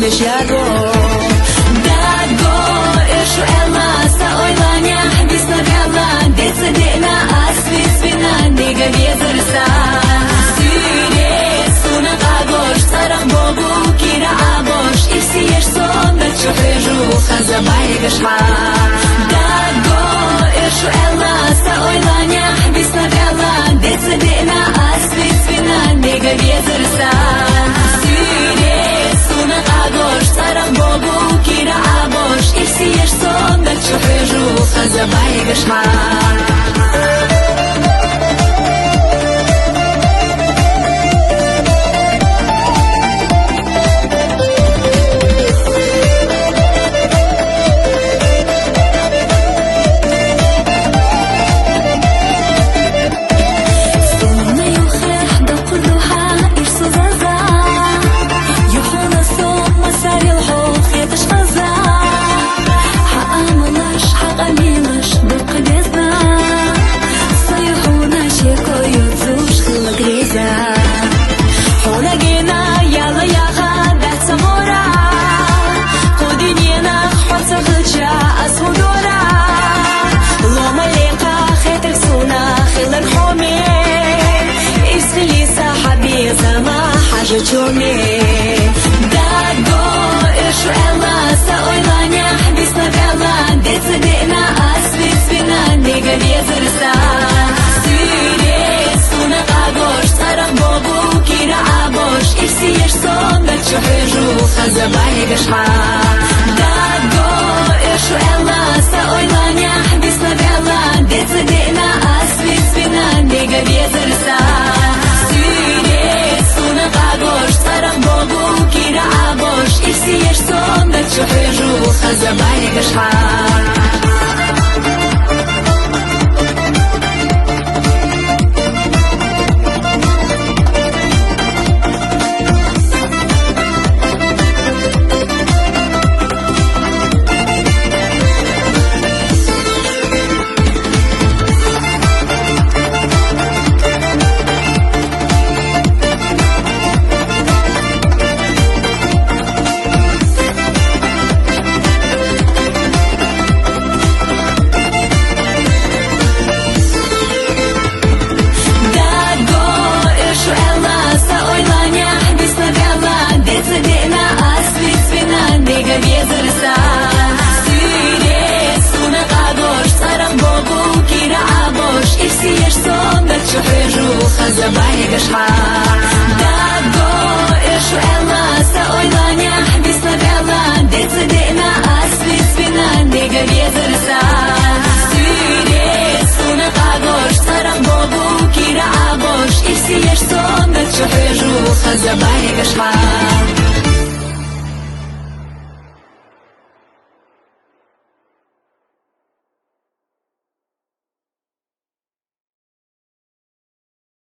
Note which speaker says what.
Speaker 1: beş yaro Dago ishu ela sa oylanya Bisna gala Detse dena asvis vina Nega vezersa Süre suna kagosh Sarang bogu kira abosh Isi yesh sonda chuheju Khazabay gashma Dago ishu ela sa oylanya Bisna gala Detse dena asvis vina Nega vezersa Süre suna kagosh Sarang bogu kira abosh Isi yesh sonda chuheju Khazabay gashma Жучоне Dago ishu ela sa oylanya Bisna gala Detse dena asvis vina Nega vezersa Süre suna kagosh Sarang bogu kira abosh Isi yesh sonda chuheju Khazabay gashma Dago ishu ela sa oylanya Bisna gala Detse dena asvis vina Nega vezersa Sarang bogu kira abosh Isi yesh sonda chuheju Khazabay gashma Khazabay gashma Dago ishu ela sa oylanya Bisna gala Detse dena asvis vina Nega vezersa Süre suna kagosh Sarang bogu kira abosh Isi yesh sonda chuheju Khazabay gashma